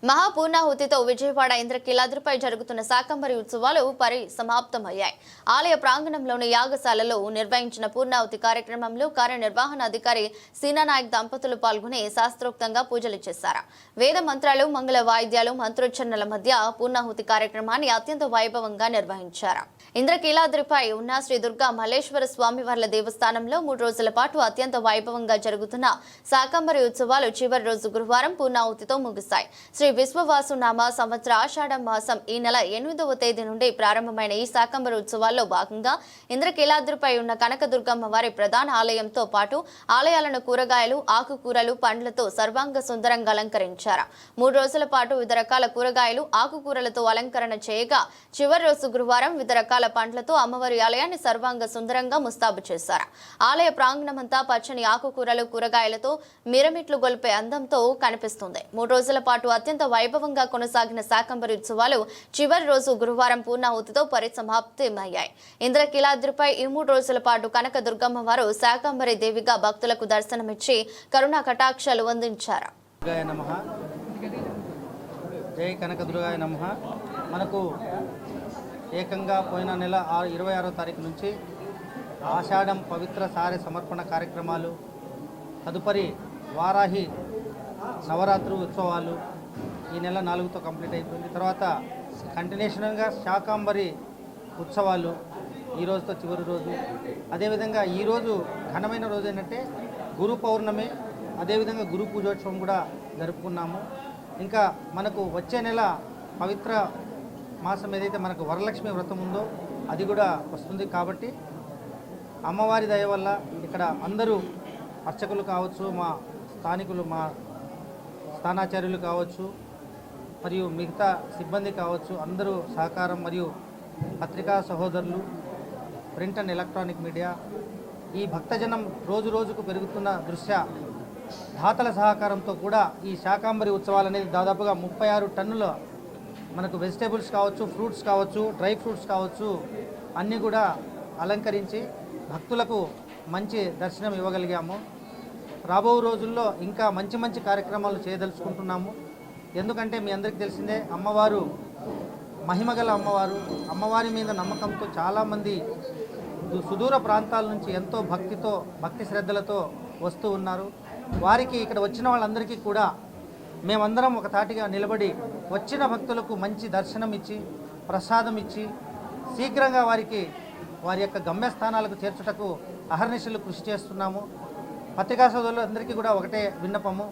మహాపూర్ణాహుతితో విజయవాడ ఇంద్రకీలాద్రిపై జరుగుతున్న శాకంబరి ఉత్సవాలు పరిసమాప్తమయ్యాయి. ఆలయ ప్రాంగణంలోని యాగశాలలో నిర్వహించిన పూర్ణాహుతి కార్యక్రమంలో కార్యనిర్వహణాధికారి సీనానాయక్ దంపతులు పాల్గొని శాస్త్రోక్తంగా పూజలు చేశారు. వేద మంత్రాలు, మంగళ వాయిద్యాలు, మంత్రోచ్చరణల మధ్య పూర్ణాహుతి కార్యక్రమాన్ని అత్యంత వైభవంగా నిర్వహించారు. ఇంద్రకీలాద్రిపై ఉన్న శ్రీ దుర్గా మల్లేశ్వర స్వామివార్ల దేవస్థానంలో 3 రోజుల పాటు అత్యంత వైభవంగా జరుగుతున్న శాకంబరి ఉత్సవాలు చివరి రోజు గురువారం పూర్ణాహుతితో ముగిశాయి. శ్రీ విశ్వవాసు నామ సంవత్సర ఆషాఢ మాసం ఈ నెల 8వ తేదీ నుండి ప్రారంభమైన ఈ శాకంబరి ఉత్సవాల్లో భాగంగా ఇంద్రకీలాద్రిపై ఉన్న కనకదుర్గమ్మ వారి ప్రధాన ఆలయంతో పాటు ఆలయాలను కూరగాయలు, ఆకుకూరలు, పండ్లతో సర్వాంగ సుందరంగా అలంకరించారు. 3 రోజుల పాటు వివిధ రకాల కూరగాయలు, ఆకుకూరలతో అలంకరణ చేయగా చివరి రోజు గురువారం వివిధ రకాల పండ్లతో అమ్మవారి ఆలయాన్ని సర్వాంగ సుందరంగా ముస్తాబు చేశారు. ఆలయ ప్రాంగణమంతా పచ్చని ఆకుకూరలు, కూరగాయలతో మిరమిట్లు గొల్పే అందంతో కనిపిస్తుంది. 3 రోజుల పాటు అత్యంత వైభవంగా కొనసాగిన శాకంబరి ఉత్సవాలు చివరి రోజు గురువారం పూర్ణాహుతితో పరిసమాప్తమయ్యాయి. ఇంద్రకీలాద్రిపై ఈ 3 రోజుల పాటు కనకదుర్గమ్మ వారు శాకంబరి దేవిగా భక్తులకు దర్శనమిచ్చి కరుణా కటాక్షాలు అందించారు. జై కనకదుర్గాయ నమః. మనకు ఏకంగా పోయిన నెల 26వ తారీఖు నుంచి ఆషాఢం పవిత్ర సారె సమర్పణ కార్యక్రమాలు, తదుపరి వారాహి నవరాత్రి ఉత్సవాలు ఈ నెల 4తో కంప్లీట్ అయిపోయింది. తర్వాత కంటిన్యూషన్గా శాకంబరి ఉత్సవాలు ఈ రోజుతో చివరి రోజు. అదేవిధంగా ఈరోజు ఘనమైన రోజు ఏంటంటే గురు పౌర్ణమి, అదేవిధంగా గురు పూజోత్సవం కూడా జరుపుకున్నాము. ఇంకా మనకు వచ్చే నెల పవిత్ర మాసం ఏదైతే మనకు వరలక్ష్మి వ్రతం ఉందో అది కూడా వస్తుంది. కాబట్టి అమ్మవారి దయ వల్ల ఇక్కడ అందరూ అర్చకులు కావచ్చు, మా స్థానికులు, మా స్థానాచార్యులు కావచ్చు, మరియు మిగతా సిబ్బంది కావచ్చు, అందరూ సహకారం, మరియు పత్రికా సహోదరులు, ప్రింట్ అండ్ ఎలక్ట్రానిక్ మీడియా, ఈ భక్తజనం రోజు రోజుకు పెరుగుతున్న దృష్ట్యా దాతల సహకారంతో కూడా ఈ శాకంబరి ఉత్సవాలు అనేది దాదాపుగా 36 టన్నుల మనకు వెజిటేబుల్స్ కావచ్చు, ఫ్రూట్స్ కావచ్చు, డ్రై ఫ్రూట్స్ కావచ్చు, అన్నీ కూడా అలంకరించి భక్తులకు మంచి దర్శనం ఇవ్వగలిగాము. రాబో రోజుల్లో ఇంకా మంచి మంచి కార్యక్రమాలు చేయదలుచుకుంటున్నాము. ఎందుకంటే మీ అందరికీ తెలిసిందే, అమ్మవారు మహిమగల అమ్మవారు. అమ్మవారి మీద నమ్మకంతో చాలామంది సుదూర ప్రాంతాల నుంచి ఎంతో భక్తి శ్రద్ధలతో వస్తూ ఉన్నారు. వారికి ఇక్కడ వచ్చిన వాళ్ళందరికీ కూడా మేమందరం ఒక తాటిగా నిలబడి వచ్చిన భక్తులకు మంచి దర్శనం ఇచ్చి, ప్రసాదం ఇచ్చి, శీఘ్రంగా వారి యొక్క గమ్యస్థానాలకు చేర్చుటకు అహర్నిశలు కృషి చేస్తున్నాము. పత్రికా సోదరులందరికీ కూడా ఒకటే విన్నపము,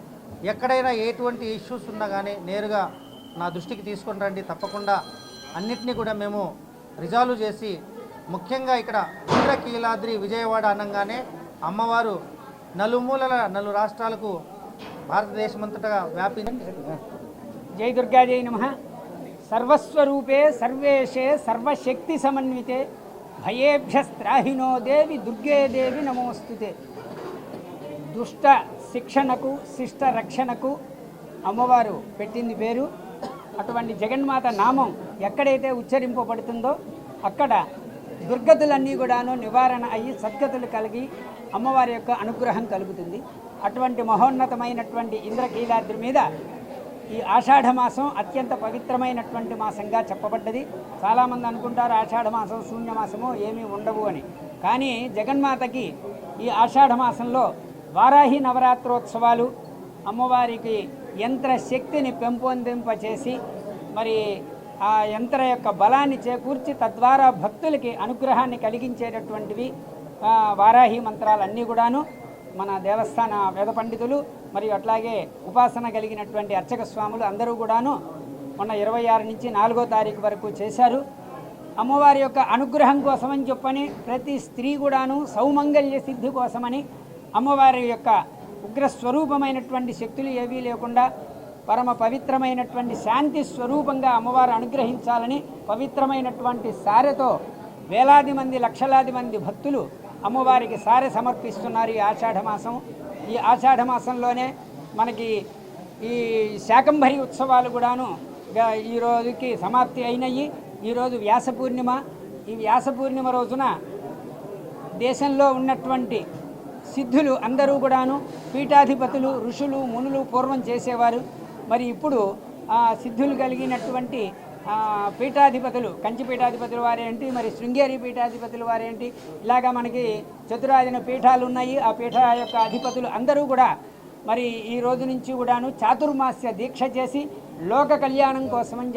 ఎక్కడైనా ఎటువంటి ఇష్యూస్ ఉన్నా కానీ నేరుగా నా దృష్టికి తీసుకొని రండి. తప్పకుండా అన్నిటినీ కూడా మేము రిజాల్వ్ చేసి, ముఖ్యంగా ఇక్కడ ఇంద్రకీలాద్రి విజయవాడ అనగానే అమ్మవారు నలుమూలల 4 రాష్ట్రాలకు, భారతదేశమంతటా వ్యాపించి. జై దుర్గా జై నమః. సర్వస్వరూపే సర్వేశే సర్వశక్తి సమన్వితే భయేభ్యస్త్రాహినో దేవి దుర్గే దేవి నమోస్తుతే. దుష్ట శిక్షణకు, శిష్ట రక్షణకు అమ్మవారు పెట్టింది పేరు. అటువంటి జగన్మాత నామం ఎక్కడైతే ఉచ్చరింపబడుతుందో అక్కడ దుర్గతులన్నీ కూడాను నివారణ అయ్యి సద్గతులు కలిగి అమ్మవారి యొక్క అనుగ్రహం కలుగుతుంది. అటువంటి మహోన్నతమైనటువంటి ఇంద్రకీలాద్రి మీద ఈ ఆషాఢ మాసం అత్యంత పవిత్రమైనటువంటి మాసంగా చెప్పబడ్డది. చాలామంది అనుకుంటారు ఆషాఢ మాసం శూన్యమాసము ఏమీ ఉండవు అని. కానీ జగన్మాతకి ఈ ఆషాఢ మాసంలో వారాహి నవరాత్రోత్సవాలు అమ్మవారికి యంత్ర శక్తిని పెంపొందింపచేసి, మరి ఆ యంత్ర యొక్క బలాన్ని చేకూర్చి తద్వారా భక్తులకి అనుగ్రహాన్ని కలిగించేటటువంటివి వారాహి మంత్రాలన్నీ కూడాను మన దేవస్థాన వేద పండితులు మరియు అట్లాగే ఉపాసన కలిగినటువంటి అర్చక స్వాములు అందరూ కూడాను మొన్న 26 నుంచి 4వ తారీఖు వరకు చేశారు. అమ్మవారి యొక్క అనుగ్రహం కోసమని చెప్పని ప్రతి స్త్రీ కూడాను సౌమంగళ్య సిద్ధి కోసమని అమ్మవారి యొక్క ఉగ్రస్వరూపమైనటువంటి శక్తులు ఏవీ లేకుండా పరమ పవిత్రమైనటువంటి శాంతి స్వరూపంగా అమ్మవారు అనుగ్రహించాలని పవిత్రమైనటువంటి సారెతో వేలాది మంది, లక్షలాది మంది భక్తులు అమ్మవారికి సారె సమర్పిస్తున్నారు ఈ ఆషాఢ మాసం. ఈ ఆషాఢ మాసంలోనే మనకి ఈ శాకంబరి ఉత్సవాలు కూడాను ఈ రోజుకి సమాప్తి అయినాయి. ఈరోజు వ్యాస పూర్ణిమ. ఈ వ్యాస పూర్ణిమ రోజున దేశంలో ఉన్నటువంటి సిద్ధులు అందరూ కూడాను, పీఠాధిపతులు, ఋషులు, మునులు పూర్వం చేసేవారు. మరి ఇప్పుడు సిద్ధులు కలిగినటువంటి పీఠాధిపతులు, కంచి పీఠాధిపతుల వారేంటి, మరి శృంగేరి పీఠాధిపతుల వారేంటి, ఇలాగా మనకి చతురాదిన పీఠాలు ఉన్నాయి. ఆ పీఠ యొక్క అధిపతులు అందరూ కూడా మరి ఈ రోజు నుంచి కూడాను చాతుర్మాస్య దీక్ష చేసి లోక కళ్యాణం కోసమని